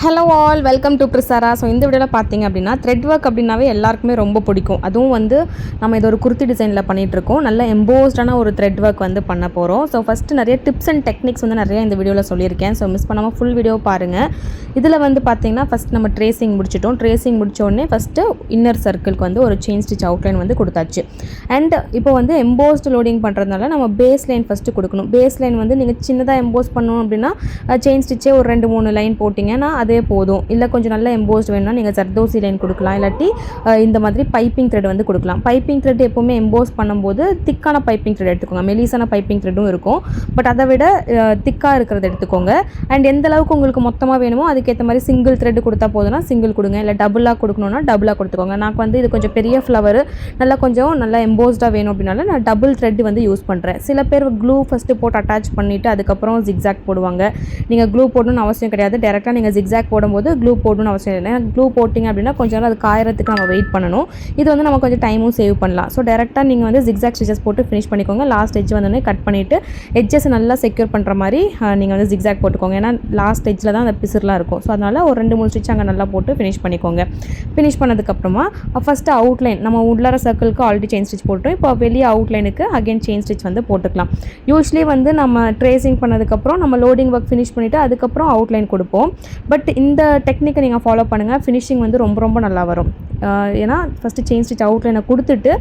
Hello all welcome to ப்ரிசாரா. So இந்த வீடியோவில் பார்த்தீங்க அப்படின்னா த்ரெட் ஒர்க் அப்படின்னாவே எல்லாருக்குமே ரொம்ப பிடிக்கும். அதுவும் வந்து நம்ம இது ஒரு குர்த்தி டிசைனில் பண்ணிகிட்ருக்கோம். நல்ல எம்போஸ்டான ஒரு த்ரெட் ஒர்க் வந்து பண்ண போகிறோம். ஸோ ஃபஸ்ட்டு நிறைய டிப்ஸ் அண்ட் டெக்னிக்ஸ் வந்து நிறைய இந்த வீடியோவில் சொல்லியிருக்கேன். ஸோ மிஸ் பண்ணாமல் ஃபுல் வீடியோ பாருங்கள். இதில் வந்து பார்த்திங்கன்னா ஃபஸ்ட் நம்ம ட்ரேசிங் முடிச்சிட்டோம். ட்ரேசிங் முடித்த உடனே ஃபஸ்ட்டு இன்னர் சர்க்கிளுக்கு வந்து ஒரு செயின் ஸ்டிச் அவுட்லைன் வந்து கொடுத்தாச்சு. அண்ட் இப்போ வந்து எம்போஸ்டு லோடிங் பண்ணுறதுனால நம்ம பேஸ் லைன் ஃபஸ்ட்டு கொடுக்கணும். பேஸ் லைன் வந்து நீங்கள் சின்னதாக எம்போஸ் பண்ணணும் அப்படின்னா செயின் ஸ்டிச்சே ஒரு 2-3 லைன் போட்டிங்கன்னா அதே போதும். இல்லை கொஞ்சம் நல்லா எம்போஸ்ட் வேணும்னா நீங்கள் ஜர்தோசி லைன் கொடுக்கலாம். இல்லாட்டி இந்த மாதிரி பைப்பிங் த்ரெட் வந்து கொடுக்கலாம். பைப்பிங் த்ரெட் எப்போவுமே எம்போஸ் பண்ணும்போது திக்கான பைப்பிங் த்ரெட் எடுத்துக்கோங்க. மெலிசான பைப்பிங் த்ரெட்டும் இருக்கும், பட் அதை விட திக்காக இருக்கிறத எடுத்துக்கோங்க. அண்ட் எந்த அளவுக்கு உங்களுக்கு மொத்தமாக வேணுமோ அதுக்கேற்ற மாதிரி சிங்கிள் த்ரெட் கொடுத்தா போதும்னா சிங்கிள் கொடுங்க, இல்லை டபுளாக கொடுக்கணுன்னா டபுளாக கொடுத்துக்கோங்க. நான் வந்து இது கொஞ்சம் பெரிய ஃப்ளவர் நல்லா எம்போஸ்டாக வேணும் அப்படின்னால நான் டபுள் த்ரெட் வந்து யூஸ் பண்ணுறேன். சில பேர் க்ளூ ஃபஸ்ட்டு போட்டு அட்டாச் பண்ணிவிட்டு அதுக்கப்புறம் ஜிக்ஸாக் போடுவாங்க. நீங்கள் க்ளூ போடணும்னு அவசியம் கிடையாது. டேரெக்டாக நீங்கள் ஜிக்ஸாக் போடும்போது க்ளூ போடணும்னு அவசியம் இல்லை. க்ளூ போட்டிங்க அப்படின்னா கொஞ்சம் நாள் அது காயறதுக்கு நம்ம வெயிட் பண்ணணும். இது வந்து நம்ம கொஞ்சம் டைமும் சேவ் பண்ணலாம். ஸோ டேரெக்டாக நீங்கள் வந்து ஜிக்ஸாக் ஸ்டிச்சஸ் போட்டு ஃபினிஷ் பண்ணிக்கோங்க. லாஸ்ட் எட்ஜ் வந்தோடனே கட் பண்ணிவிட்டு எட்ஜஸ் நல்லா செக்யூர் பண்ணுற மாதிரி நீங்கள் வந்து ஜிக்ஸாக் போட்டுக்கோங்க. ஏன்னா லாஸ்ட் எட்ஜில் தான் அந்த பிசுர்லாம் இருக்கும். ஸோ அதனால் ஒரு 2-3 ஸ்டிச் அங்கே நல்லா போட்டு ஃபினிஷ் பண்ணிக்கோங்க. ஃபினிஷ் பண்ணதுக்கப்புறமா ஃபஸ்ட்டு அவுட்லைன் நம்ம உள்ளார சர்க்கிளுக்கு ஆல்ரெடி செயின் ஸ்டிச் போட்டோம். இப்போ வெளியே அவுட்லைனுக்கு அகைன் செயின் ஸ்டிச் வந்து போட்டுக்கலாம். யூஸ்வலி வந்து நம்ம ட்ரேசிங் பண்ணதுக்கப்புறம் நம்ம லோடிங் ஒர்க் ஃபினிஷ் பண்ணிவிட்டு அதுக்கப்புறம் அவுட்லைன் கொடுப்போம். பட் இந்த டெக்னிக்கை நீங்கள் ஃபாலோ பண்ணுங்கள். ஃபினிஷிங் வந்து ரொம்ப நல்லா வரும். ஏன்னா ஃபஸ்ட்டு செயின் ஸ்டிச் அவுட்லைனை கொடுத்துட்டு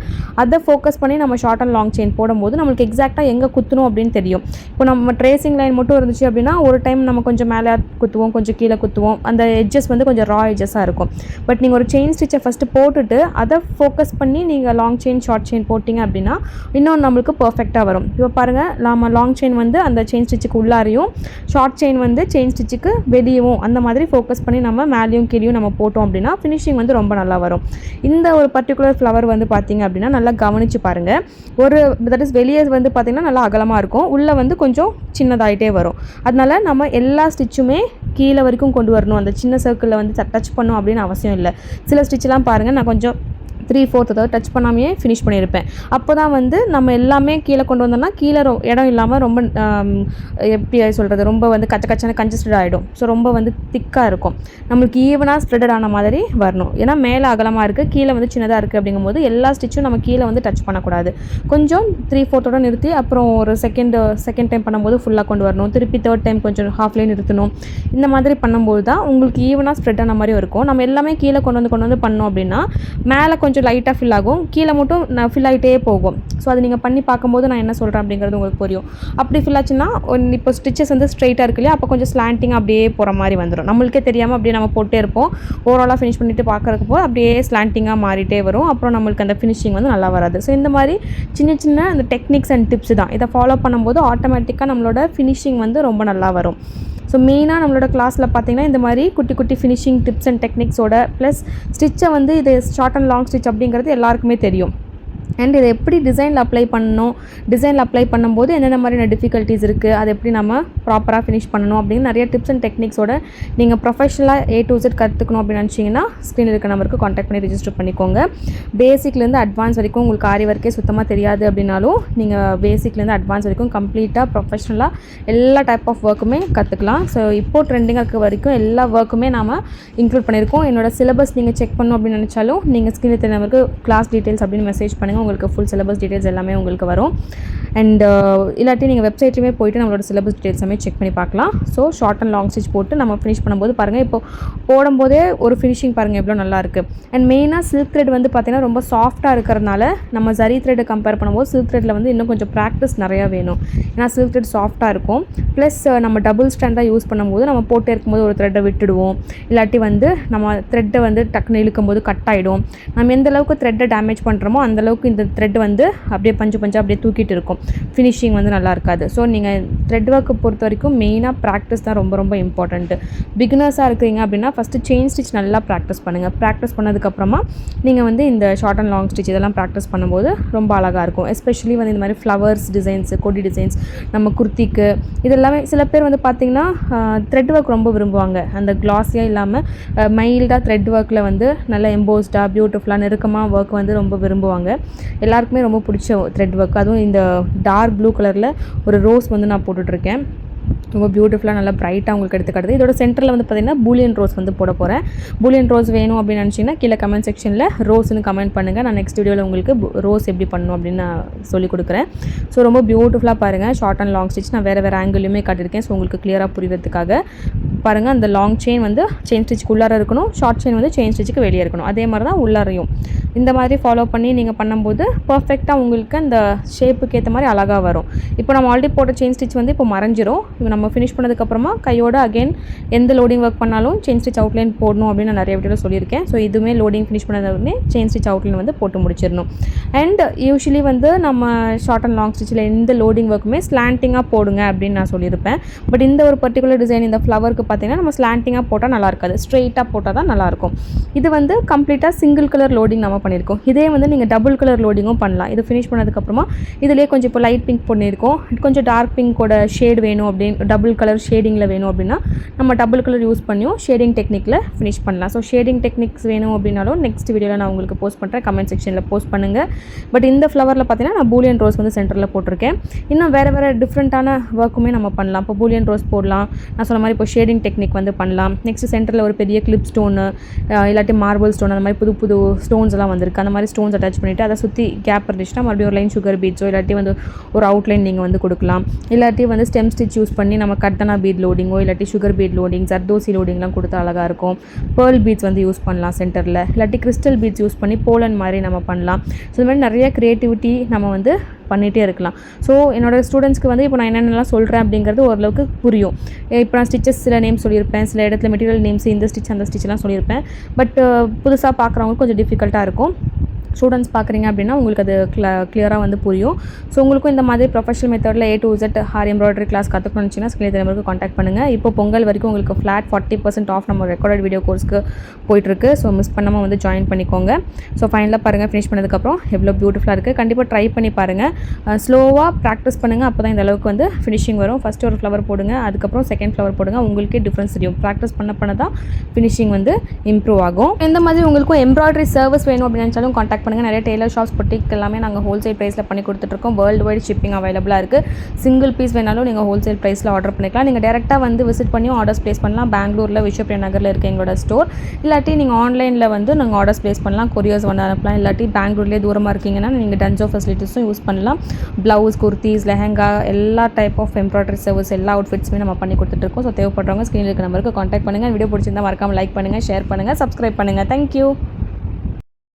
அதை ஃபோக்கஸ் பண்ணி நம்ம ஷார்ட் அண்ட் லாங் செயின் போடும்போது நம்மளுக்கு எக்ஸாக்டாக எங்கே குத்தணும் அப்படின்னு தெரியும். இப்போ நம்ம ட்ரேசிங் லைன் மட்டும் இருந்துச்சு அப்படின்னா ஒரு டைம் நம்ம கொஞ்சம் மேலே குத்துவோம், கொஞ்சம் கீழே குத்துவோம். அந்த எட்ஜஸ் வந்து கொஞ்சம் ரா எட்ஜஸாக இருக்கும். பட் நீங்கள் ஒரு செயின் ஸ்டிச்சை ஃபஸ்ட்டு போட்டுட்டு அதை ஃபோக்கஸ் பண்ணி நீங்கள் லாங் செயின் ஷார்ட் செயின் போட்டிங்க அப்படின்னா இன்னும் நம்மளுக்கு பர்ஃபெக்டாக வரும். இப்போ பாருங்கள், நம்ம லாங் செயின் வந்து அந்த செயின் ஸ்டிச்சுக்கு உள்ளாரையும் ஷார்ட் செயின் வந்து செயின் ஸ்டிச்சுக்கு வெளியவும் அந்த மாதிரி ஃபோக்கஸ் பண்ணி நம்ம மேலேயும் கீழேயும் நம்ம போட்டோம் அப்படின்னா ஃபினிஷிங் வந்து ரொம்ப நல்லா வரும். இந்த ஒரு பர்டிகுலர் ஃப்ளவர் வந்து பார்த்தீங்க அப்படின்னா நல்லா கவனித்து பாருங்கள். ஒரு தட் இஸ் வெளியே வந்து பார்த்திங்கன்னா நல்லா அகலமாக இருக்கும், உள்ளே வந்து கொஞ்சம் சின்னதாகிட்டே வரும். அதனால நம்ம எல்லா ஸ்டிச்சுமே கீழே வரைக்கும் கொண்டு வரணும். அந்த சின்ன சர்க்கிளில் வந்து டச் பண்ணணும் அப்படின்னு அவசியம் இல்லை. சில ஸ்டிச்செலாம் பாருங்கள், நான் கொஞ்சம் 3/4 அதாவது டச் பண்ணாமையே ஃபினிஷ் பண்ணியிருப்பேன். அப்போ தான் வந்து நம்ம எல்லாமே கீழே கொண்டு வந்தோம்னா கீழே இடம் இல்லாமல் ரொம்ப எப்படி சொல்கிறது, ரொம்ப வந்து கச்சன கன்ஜஸ்டட் ஆகிடும். ஸோ ரொம்ப வந்து திக்காக இருக்கும். நம்மளுக்கு ஈவனாக ஸ்ப்ரெடட் ஆன மாதிரி வரணும். ஏன்னா மேலே அகலமாக இருக்குது, கீழே வந்து சின்னதாக இருக்குது. அப்படிங்கும்போது எல்லா ஸ்டிச்சும் நம்ம கீழே வந்து டச் பண்ணக்கூடாது. கொஞ்சம் 3/4 நிறுத்தி அப்புறம் ஒரு செகண்ட் டைம் பண்ணும்போது ஃபுல்லாக கொண்டு வரணும். திருப்பி தேர்ட் டைம் கொஞ்சம் ஹாஃப்லேயே நிறுத்தணும். இந்த மாதிரி பண்ணும்போது தான் உங்களுக்கு ஈவனாக ஸ்ப்ரெட் ஆன மாதிரி இருக்கும். நம்ம எல்லாமே கீழே கொண்டு வந்து பண்ணோம் அப்படின்னா மேலே கொஞ்சம் லைட்டாக ஃபில் ஆகும், கீழே மட்டும் ஃபில் ஆகிட்டே போகும். ஸோ அது நீங்கள் பண்ணி பார்க்கும்போது நான் என்ன சொல்கிறேன் அப்படிங்கிறது உங்களுக்கு புரியும். அப்படி ஃபில் ஆச்சுன்னா இப்போ ஸ்டிச்சஸ் வந்து ஸ்ட்ரைட்டாக இருக்கு இல்லையா, அப்போ கொஞ்சம் ஸ்லாண்டிங்காக அப்படியே போகிற மாதிரி வந்துடும். நம்மளுக்கே தெரியாமல் அப்படியே நம்ம போட்டே இருப்போம். ஓவராலாக ஃபினிஷ் பண்ணிவிட்டு பார்க்குறப்போ அப்படியே ஸ்லாண்டிங்காக மாறிட்டே வரும். அப்புறம் நம்மளுக்கு அந்த ஃபினிஷிங் வந்து நல்லா வராது. ஸோ இந்த மாதிரி சின்ன அந்த டெக்னிக்ஸ் அண்ட் டிப்ஸ் தான். இதை ஃபாலோ பண்ணும்போது ஆட்டோமேட்டிக்காக நம்மளோட ஃபினிஷிங் வந்து ரொம்ப நல்லா வரும். ஸோ மெயினாக நம்மளோட கிளாஸில் பார்த்திங்கன்னா இந்த மாதிரி குட்டி ஃபினிஷிங் டிப்ஸ் அண்ட் டெக்னிக்ஸோட ப்ளஸ் ஸ்டிச்சை வந்து இது ஷார்ட் அண்ட் லாங் ஸ்டிச் அப்படிங்கிறது எல்லாருக்குமே தெரியும். அண்ட் இதை எப்படி டிசைனில் அப்ளை பண்ணணும், டிசைனில் அப்ளை பண்ணும்போது என்னென்ன மாதிரியான டிஃபிகல்ட்டிஸ் இருக்குது, அதை எப்படி நம்ம ப்ராப்பராக ஃபினிஷ் பண்ணணும் அப்படின்னு நிறைய டிப்ஸ் அண்ட் டெக்னிக்ஸோட நீங்கள் ப்ரொஃபஷனலாக A to Z கற்றுக்கணும் அப்படின்னு நினச்சிங்கன்னா ஸ்க்ரீனில் இருக்க நம்பருக்கு காண்டாக்ட் பண்ணி ரிஜிஸ்டர் பண்ணிக்கோங்க. பேசிக்லேருந்து அட்வான்ஸ் வரைக்கும் உங்களுக்கு ஆரி ஒர்க்கே சுத்தமாக தெரியாது அப்படின்னாலும் நீங்கள் பேசிக்லேருந்து அட்வான்ஸ் வரைக்கும் கம்ப்ளீட்டாக ப்ரொஃபஷனலாக எல்லா டைப் ஆஃப் ஒர்க்குமே கற்றுக்கலாம். ஸோ இப்போது ட்ரெண்டிங்காக இருக்க வரைக்கும் எல்லா ஒர்க்குமே நாம் இன்க்ளூட் பண்ணியிருக்கோம். என்னோட சிலபஸ் நீங்கள் செக் பண்ணணும் அப்படின்னு நினச்சாலும் நீங்கள் ஸ்க்ரீனில் இருக்க நம்பருக்கு கிளாஸ் டீட்டெயில்ஸ் அப்படின்னு மெசேஜ் பண்ணுங்கள். உங்களுக்கு ஃபுல் சிலபஸ் டீட்டெயில்ஸ் எல்லாமே உங்களுக்கு வரும். அண்ட் இல்லாட்டி நீங்கள் வெப்சைட்லேயுமே போய்ட்டு நம்மளோட சிலபஸ் டீட்டெயில்ஸ் எல்லாமே செக் பண்ணி பார்க்கலாம். So short and long stitch போட்டு நம்ம ஃபினிஷ் பண்ணும்போது பாருங்கள், இப்போ போடும்போதே ஒரு ஃபினிஷிங் பாருங்கள் எவ்வளோ நல்லா இருக்குது. அண்ட் மெயினாக சில்க் த்ரெட் வந்து பார்த்திங்கன்னா ரொம்ப சாஃப்ட்டாக இருக்கிறதுனால நம்ம ஜரி த்ரெட்டை கம்பேர் பண்ணும்போது சில்க் த்ரெட்டில் வந்து இன்னும் கொஞ்சம் ப்ராக்டிஸ் நிறையா வேணும். ஏன்னா சில்க் த்ரெட் சாஃப்ட்டாக இருக்கும். ப்ளஸ் நம்ம டபுள் ஸ்டாண்டாக யூஸ் பண்ணும்போது நம்ம போட்டே இருக்கும்போது ஒரு த்ரெட்டை விட்டுடுவோம், இல்லாட்டி வந்து நம்ம த்ரெட்டை வந்து டக்குன்னு இழுக்கும்போது கட் ஆகிடும். நம்ம எந்த அளவுக்கு த்ரெட்டை டேமேஜ் பண்ணுறோமோ அந்தளவுக்கு இந்த த்ரெட் வந்து அப்படியே பஞ்சு அப்படியே தூக்கிட்டு இருக்கும். ஃபினிஷிங் வந்து நல்லா இருக்காது. ஸோ நீங்கள் த்ரெட் ஒர்க்கை பொறுத்த வரைக்கும் மெயினாக ப்ராக்டிஸ் தான் ரொம்ப இம்பார்ட்டண்ட்டு. பிகினர்ஸாக இருக்கிறீங்க அப்படின்னா ஃபஸ்ட்டு செயின் ஸ்டிச் நல்லா ப்ராக்டிஸ் பண்ணுங்கள். ப்ராக்டிஸ் பண்ணதுக்கப்புறமா நீங்கள் வந்து இந்த ஷார்ட் அண்ட் லாங் ஸ்டிச் இதெல்லாம் ப்ராக்டிஸ் பண்ணும்போது ரொம்ப அழகாக இருக்கும். எஸ்பெஷலி வந்து இந்த மாதிரி ஃப்ளவர்ஸ் டிசைன்ஸு, கொடி டிசைன்ஸ், நம்ம குர்த்திக்கு இதெல்லாமே சில பேர் வந்து பார்த்திங்கன்னா த்ரெட் ஒர்க் ரொம்ப விரும்புவாங்க. அந்த கிளாஸியாக இல்லாமல் மைல்டாக த்ரெட் ஒர்க்கில் வந்து நல்லா எம்போஸ்டாக பியூட்டிஃபுல்லாக நெருக்கமாக ஒர்க் வந்து ரொம்ப விரும்புவாங்க. எல்லாருக்குமே ரொம்ப பிடிச்ச த்ரெட் ஒர்க். அதுவும் இந்த டார்க் ப்ளூ கலரில் ஒரு ரோஸ் வந்து நான் போட்டுட்ருக்கேன். ரொம்ப பியூட்டிஃபுல்லாக நல்லா பிரைட்டாக உங்களுக்கு எடுத்து காட்டுது. இதோட சென்டரில் வந்து பார்த்திங்கன்னா பூலியன் ரோஸ் வந்து போட போகிறேன். பூலியன் ரோஸ் வேணும் அப்படின்னு நினச்சிங்கன்னா கீழே கமெண்ட் செக்ஷனில் ரோஸ்னு கமெண்ட் பண்ணுங்கள். நான் நெக்ஸ்ட் வீடியோவில் உங்களுக்கு ரோஸ் எப்படி பண்ணணும் அப்படின்னு நான் சொல்லிக் கொடுக்குறேன். ஸோ ரொம்ப பியூட்டிஃபுல்லாக பாருங்கள். ஷார்ட் அண்ட் லாங் ஸ்டிச் நான் வேறு ஆங்கிள்லையுமே காட்டியிருக்கேன். ஸோ உங்களுக்கு கிளியராக புரிவதுக்காக பாருங்கள். அந்த லாங் செயின் வந்து செயின் ஸ்டிச்சுக்கு உள்ளார இருக்கணும், ஷார்ட் செயின் வந்து செயின் ஸ்டிச்சுக்கு வெளியே இருக்கணும். அதே மாதிரி தான் உள்ளாரையும் இந்த மாதிரி ஃபாலோ பண்ணி நீங்கள் பண்ணும்போது பர்ஃபெக்டாக உங்களுக்கு அந்த ஷேப்புக்கு ஏற்ற மாதிரி அழகாக வரும். இப்போ நம்ம ஆல்ரெடி போட்ட செயின் ஸ்டிச் வந்து இப்போ மறைஞ்சிரும். நம்ம ஃபினிஷ் பண்ணதுக்கப்புறமா கையோட அகைன் எந்த லோடிங் ஒர்க் பண்ணாலும் செயின் ஸ்டிச் அவுட்லைன் போடணும் அப்படின்னு நான் நிறைய வீடியோவில் சொல்லியிருக்கேன். ஸோ இதுவுமே லோடிங் ஃபினிஷ் பண்ணதுமே செயின் ஸ்டிச் அவுட்லைன் வந்து போட்டு முடிச்சிடணும். அண்ட் யூஸ்வலி வந்து நம்ம ஷார்ட் அண்ட் லாங் ஸ்டிச்சில் எந்த லோடிங் ஒர்க்குமே ஸ்லாண்டிங்காக போடுங்க அப்படின்னு நான் சொல்லியிருப்பேன். பட் இந்த ஒரு பர்டிகுலர் டிசைன் இந்த ஃப்ளவருக்கு பார்த்தீங்கன்னா நம்ம ஸ்லாண்டிங்காக போட்டால் நல்லா இருக்காது, ஸ்ட்ரெயிட்டாக போட்டால் தான் நல்லாயிருக்கும். இது வந்து கம்ப்ளீட்டாக சிங்கிள் கலர் லோடிங் நம்ம பண்ணியிருக்கோம். இதே வந்து நீங்கள் டபுள் கலர் லோடிங்கும் பண்ணலாம். இது ஃபினிஷ் பண்ணதுக்கப்புறமா இதிலே கொஞ்சம் இப்போ லைட் பிங்க் பண்ணியிருக்கோம், கொஞ்சம் டார்க் பிங்கோட ஷேட் வேணும் அப்படின்னு டபுள் கலர் ஷேடிங்கில் வேணும் அப்படின்னா நம்ம டபுள் கலர் யூஸ் பண்ணியும் ஷேடிங் டெக்னிக்கில் ஃபினிஷ் பண்ணலாம். ஸோ ஷேடிங் டெக்னிக்ஸ் வேணும் அப்படின்னாலும் நெக்ஸ்ட் வீடியோவில் நான் உங்களுக்கு போஸ்ட் பண்ணுறேன். கமெண்ட் செக்ஷனில் போஸ்ட் பண்ணுங்கள். பட் இந்த ஃப்ளவரில் பார்த்தீங்கன்னா நான் பூலியன் ரோஸ் வந்து சென்டரில் போட்டிருக்கேன். இன்னும் வேறு டிஃப்ரெண்ட்டான ஒர்க்குமே நம்ம பண்ணலாம். இப்போ பூலியன் ரோஸ் போடலாம், நான் சொன்ன மாதிரி இப்போ ஷேடிங் டெக்னிக் வந்து பண்ணலாம். நெக்ஸ்ட் சென்டரில் ஒரு பெரிய கிளிப் ஸ்டோனு இல்லாட்டி மார்பிள் ஸ்டோன் அந்த மாதிரி புது ஸ்டோன்ஸ் எல்லாம் வந்திருக்கு. அந்த மாதிரி ஸ்டோன்ஸ் அட்டாச் பண்ணிவிட்டு அதை சுற்றி கேப் இருந்துச்சுன்னா மறுபடியும் ஒரு லைன் சுகர் பீட்ஸோ இல்லாட்டி வந்து ஒரு அவுட்லைன் நீங்கள் வந்து கொடுக்கலாம். இல்லாட்டி வந்து ஸ்டெம் ஸ்டிச் யூஸ் பண்ணி நம்ம கட்டனா பீட் லோடிங்கோ இல்லாட்டி சுகர் பீட் லோடிங் ஜர்தோசி லோடிங்லாம் கொடுத்தா அழகாக இருக்கும். பேர்ல் பீட்ஸ் வந்து யூஸ் பண்ணலாம் சென்டரில், இல்லாட்டி கிறிஸ்டல் பீட்ஸ் யூஸ் பண்ணி போலன் மாதிரி நம்ம பண்ணலாம். ஸோ இந்த மாதிரி நிறைய க்ரியேட்டிவிட்டி நம்ம வந்து பண்ணிகிட்டே இருக்கலாம். ஸோ என்னோடய ஸ்டூடெண்ட்ஸ்க்கு வந்து இப்போ நான் என்னென்னலாம் சொல்கிறேன் அப்படிங்கிறது ஓரளவுக்கு புரியும். இப்போ நான் ஸ்டிச்சஸ் சில நேம் சொல்லியிருப்பேன், சில இடத்துல மெட்டீரியல் நேம்ஸ் இந்த ஸ்டிச் அந்த ஸ்டிச்லாம் சொல்லியிருப்பேன். பட் புதுசாக பார்க்குறவங்களுக்கு கொஞ்சம் டிஃபிகல்ட்டாக இருக்கும். ஸ்டூடெண்ட்ஸ் பார்க்குறீங்க அப்படின்னா உங்களுக்கு அது கிளியராக வந்து புரியும். ஸோ உங்களுக்கும் இந்த மாதிரி ப்ரொஃபஷனல் மெத்தடில் A to Z ஹார் எம்ப்ராய்டரி கிளாஸ் கற்றுக்கணும்னு வச்சிங்கன்னா ஸ்கிரீன் நம்பருக்கு காண்டாக்ட் பண்ணுங்கள். இப்போ பொங்கல் வரைக்கும் உங்களுக்கு ஃப்ளாட் 40% ஆஃப் நம்ம ரெக்கார்டட் வீடியோ கோர்ஸ்க்கு போயிட்டுருக்கு. ஸோ மிஸ் பண்ணாமல் வந்து ஜாயின் பண்ணிக்கோங்க. ஸோ ஃபைனலாக பாருங்கள், ஃபினிஷ் பண்ணதுக்கப்புறம் எவ்வளோ பியூட்டிஃபுல்லாக இருக்குது. கண்டிப்பாக ட்ரை பண்ணி பாருங்கள். ஸ்லோவாக ப்ராக்டிஸ் பண்ணுங்கள், அப்போ தான் இந்த அளவுக்கு வந்து ஃபினிஷிங் வரும். ஃபஸ்ட்டு ஒரு ஃப்ளவர் போடுங்க, அதுக்கப்புறம் செகண்ட் ஃப்ளவர் போடுங்க. உங்களுக்கே டிஃப்ரென்ஸ் தெரியும். ப்ராக்டிஸ் பண்ண தான் ஃபினிஷிங் வந்து இம்ப்ரூவ் ஆகும். இந்த மாதிரி உங்களுக்கும் எம்ப்ராய்டரி சர்வீஸ் வேணும் அப்படின்னு நினச்சாலும் காண்டாக்ட் பண்ணுங்கள். நிறைய டெய்லர் ஷாப்ஸ் பொட்டிக் எல்லாமே நாங்கள் ஹோல்சேல் ப்ரைஸில் பண்ணி கொடுத்துட்ருக்கோம். வேர்ல்டு வைட் ஷிப்பிங் அவைலபிளாக இருக்குது. சிங்கிள் பீஸ் வேணாலும் நீங்கள் ஹோல்சேல் ப்ரைஸில் ஆர்டர் பண்ணிக்கலாம். நீங்கள் டேரெக்டாக வந்து விசிட் பண்ணி ஆர்டர்ஸ் ப்ளேஸ் பண்ணலாம். பெங்களூரில் விஸ்வப்ரியா நகரில் இருக்க எங்களோட ஸ்டோர். இல்லாட்டி நீங்கள் ஆன்லைனில் வந்து நாங்கள் ஆர்டர்ஸ் ப்ளேஸ் பண்ணலாம், கொரியர்ஸ் வந்து அனுப்பலாம். இல்லாட்டி பெங்களூர்லேயே தூரமாக இருக்கீங்கன்னா நீங்கள் டன்ஜோ ஃபெசிலிட்டிஸும் யூஸ் பண்ணலாம். ப்ளவுஸ், குர்த்திஸ், லெஹங்கா எல்லா டைப் ஆஃப் எம்ப்ராய்டரி சர்வீஸ் எல்லா அவுட்ஃபிட்ஸுமே நம்ம பண்ணி கொடுத்துட்ருக்கோம். ஸோ தேவைப்படுறவங்க ஸ்க்ரீனில் இருக்க நம்பருக்கு காண்டாக்ட் பண்ணுங்கள். வீடியோ பிடிச்சிருந்தா மறக்காமல் லைக் பண்ணுங்கள், ஷேர் பண்ணுங்கள், சப்ஸ்கிரைப் பண்ணுங்கள். தேங்க்யூ.